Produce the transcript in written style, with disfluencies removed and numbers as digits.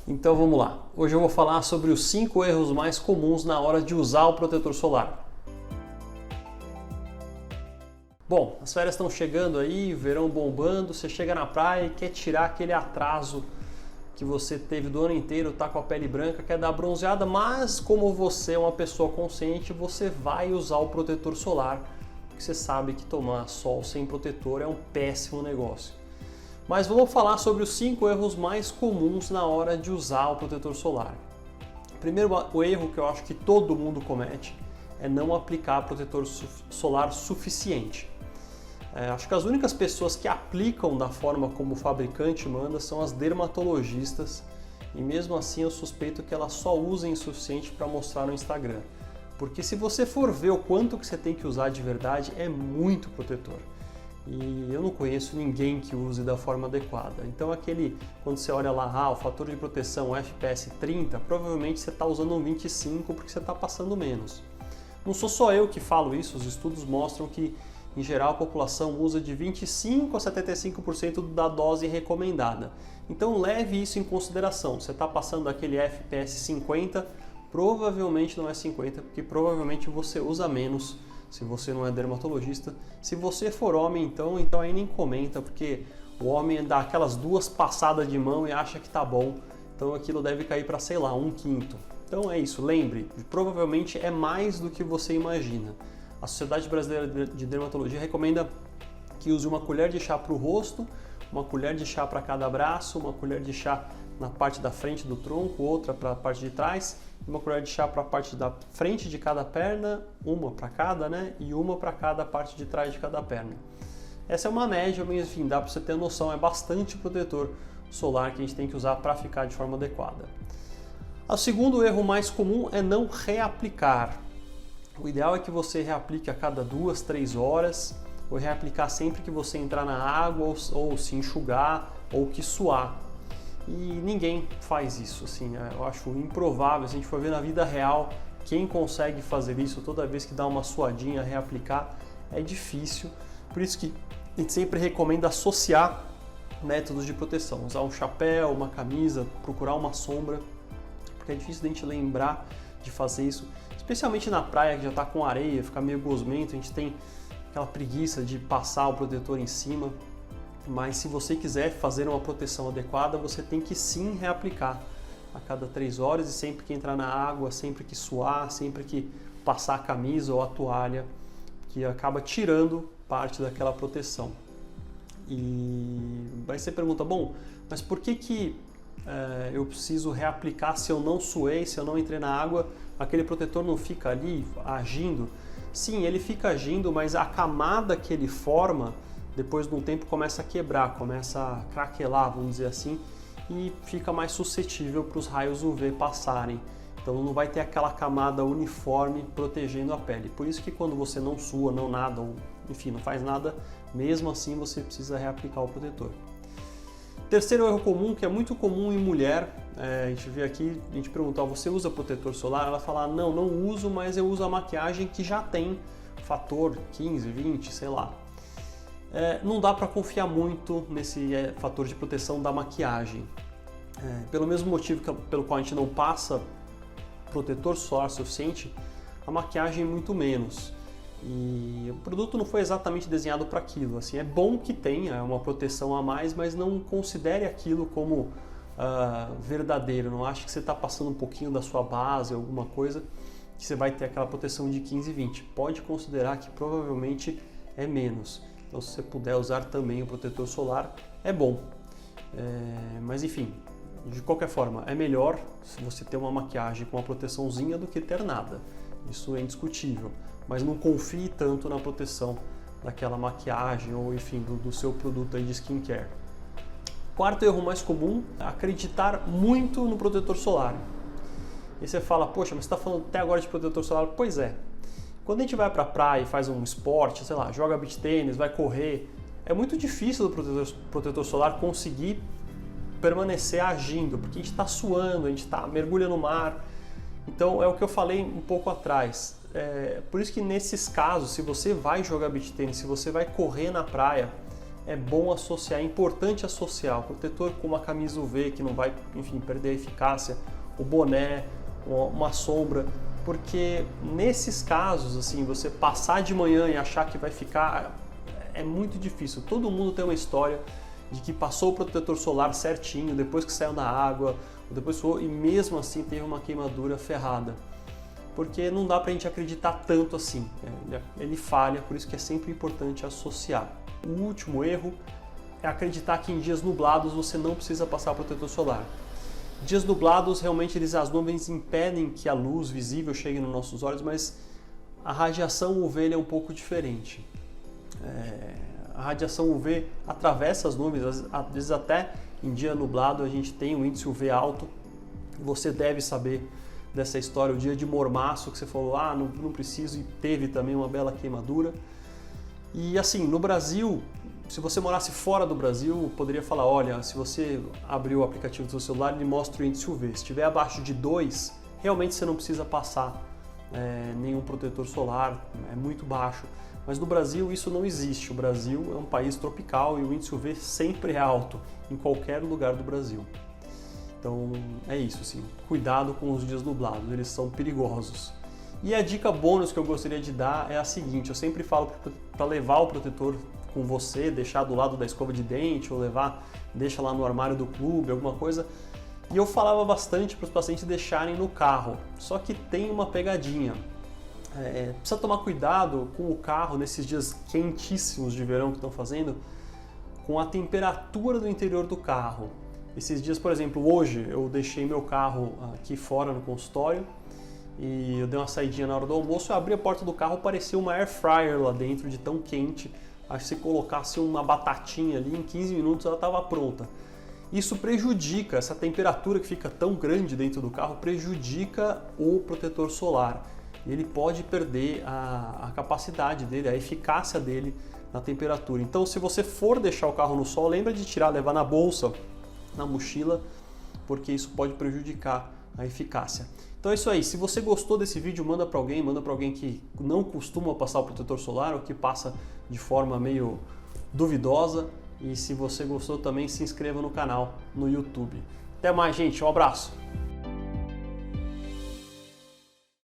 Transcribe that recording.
Então vamos lá. Hoje eu vou falar sobre os 5 erros mais comuns na hora de usar o protetor solar. Bom, as férias estão chegando aí, verão bombando, você chega na praia e quer tirar aquele atraso que você teve do ano inteiro, tá com a pele branca, quer dar bronzeada, mas como você é uma pessoa consciente, você vai usar o protetor solar, porque você sabe que tomar sol sem protetor é um péssimo negócio. Mas vamos falar sobre os 5 erros mais comuns na hora de usar o protetor solar. Primeiro, o erro que eu acho que todo mundo comete é não aplicar protetor solar suficiente. Acho que as únicas pessoas que aplicam da forma como o fabricante manda são as dermatologistas, e mesmo assim eu suspeito que elas só usem o suficiente para mostrar no Instagram. Porque se você for ver o quanto que você tem que usar de verdade, é muito protetor. E eu não conheço ninguém que use da forma adequada. Então quando você olha lá, o fator de proteção FPS 30, provavelmente você está usando um 25 porque você está passando menos. Não sou só eu que falo isso, os estudos mostram que em geral a população usa de 25 a 75% da dose recomendada. Então leve isso em consideração. Você está passando aquele FPS 50, provavelmente não é 50, porque provavelmente você usa menos. Se você não é dermatologista. Se você for homem, então aí nem comenta, porque o homem dá aquelas 2 passadas de mão e acha que tá bom. Então aquilo deve cair para, sei lá, 1/5. Então é isso, lembre, provavelmente é mais do que você imagina. A Sociedade Brasileira de Dermatologia recomenda que use uma colher de chá para o rosto, uma colher de chá para cada braço, uma colher de chá na parte da frente do tronco, outra para a parte de trás, uma colher de chá para a parte da frente de cada perna, uma para cada, né? E uma para cada parte de trás de cada perna. Essa é uma média, mas enfim, dá para você ter noção, é bastante protetor solar que a gente tem que usar para ficar de forma adequada. O segundo erro mais comum é não reaplicar. O ideal é que você reaplique a cada 2, 3 horas, ou reaplicar sempre que você entrar na água, ou se enxugar, ou que suar. E ninguém faz isso, assim, eu acho improvável. Se a gente for ver na vida real, quem consegue fazer isso toda vez que dá uma suadinha, reaplicar, é difícil. Por isso que a gente sempre recomenda associar métodos de proteção, usar um chapéu, uma camisa, procurar uma sombra, porque é difícil de a gente lembrar de fazer isso, especialmente na praia que já está com areia, fica meio gosmento, a gente tem aquela preguiça de passar o protetor em cima. Mas se você quiser fazer uma proteção adequada, você tem que sim reaplicar a cada 3 horas e sempre que entrar na água, sempre que suar, sempre que passar a camisa ou a toalha, que acaba tirando parte daquela proteção. E aí você pergunta, bom, mas por que eu preciso reaplicar se eu não suei, se eu não entrei na água, aquele protetor não fica ali agindo? Sim, ele fica agindo, mas a camada que ele forma, depois de um tempo começa a quebrar, começa a craquelar, vamos dizer assim, e fica mais suscetível para os raios UV passarem. Então não vai ter aquela camada uniforme protegendo a pele. Por isso que quando você não sua, não nada, ou enfim, não faz nada, mesmo assim você precisa reaplicar o protetor. Terceiro erro comum, que é muito comum em mulher, a gente vê aqui, a gente pergunta, você usa protetor solar? Ela fala, não uso, mas eu uso a maquiagem que já tem fator 15, 20, sei lá. Não dá para confiar muito nesse fator de proteção da maquiagem. Pelo mesmo motivo pelo qual a gente não passa protetor solar suficiente, a maquiagem muito menos. E o produto não foi exatamente desenhado para aquilo. Assim, é bom que tenha uma proteção a mais, mas não considere aquilo como verdadeiro. Não ache que você está passando um pouquinho da sua base, alguma coisa, que você vai ter aquela proteção de 15, 20. Pode considerar que provavelmente é menos. Então, se você puder usar também o protetor solar, é bom. Mas enfim, de qualquer forma, é melhor se você ter uma maquiagem com uma proteçãozinha do que ter nada. Isso é indiscutível. Mas não confie tanto na proteção daquela maquiagem ou enfim, do seu produto aí de skincare. Quarto erro mais comum, acreditar muito no protetor solar. E você fala, poxa, mas você está falando até agora de protetor solar? Pois é. Quando a gente vai para a praia e faz um esporte, sei lá, joga beach tênis, vai correr, é muito difícil do protetor solar conseguir permanecer agindo, porque a gente está suando, a gente mergulha no mar. Então é o que eu falei um pouco atrás. Por isso que nesses casos, se você vai jogar beach tênis, se você vai correr na praia, é bom associar, é importante associar o protetor com uma camisa UV que não vai, enfim, perder a eficácia, o boné, uma sombra, porque nesses casos, assim, você passar de manhã e achar que vai ficar, é muito difícil. Todo mundo tem uma história de que passou o protetor solar certinho, depois que saiu da água, depois suou, e mesmo assim teve uma queimadura ferrada. Porque não dá pra gente acreditar tanto assim, ele falha, por isso que é sempre importante associar. O último erro é acreditar que em dias nublados você não precisa passar protetor solar. Dias nublados, realmente as nuvens impedem que a luz visível chegue nos nossos olhos, mas a radiação UV é um pouco diferente. A radiação UV atravessa as nuvens, às vezes até em dia nublado a gente tem um índice UV alto. Você deve saber dessa história, o dia de mormaço que você falou, não preciso, e teve também uma bela queimadura. E assim, no Brasil, se você morasse fora do Brasil, poderia falar, olha, se você abrir o aplicativo do seu celular, ele mostra o índice UV. Se estiver abaixo de 2, realmente você não precisa passar nenhum protetor solar, é muito baixo. Mas no Brasil isso não existe. O Brasil é um país tropical e o índice UV sempre é alto, em qualquer lugar do Brasil. Então é isso, sim. Cuidado com os dias nublados, eles são perigosos. E a dica bônus que eu gostaria de dar é a seguinte, eu sempre falo para levar o protetor com você, deixar do lado da escova de dente ou deixa lá no armário do clube, alguma coisa. E eu falava bastante para os pacientes deixarem no carro, só que tem uma pegadinha. Precisa tomar cuidado com o carro nesses dias quentíssimos de verão que estão fazendo, com a temperatura do interior do carro. Esses dias, por exemplo, hoje eu deixei meu carro aqui fora no consultório e eu dei uma saidinha na hora do almoço, eu abri a porta do carro, parecia uma air fryer lá dentro de tão quente. Acho que se colocasse uma batatinha ali, em 15 minutos ela estava pronta. Isso prejudica, essa temperatura que fica tão grande dentro do carro prejudica o protetor solar. Ele pode perder a capacidade dele, a eficácia dele na temperatura. Então, se você for deixar o carro no sol, lembra de tirar, levar na bolsa, na mochila, porque isso pode prejudicar a eficácia. Então é isso aí. Se você gostou desse vídeo, manda para alguém que não costuma passar o protetor solar ou que passa de forma meio duvidosa. E se você gostou também, se inscreva no canal no YouTube. Até mais, gente. Um abraço.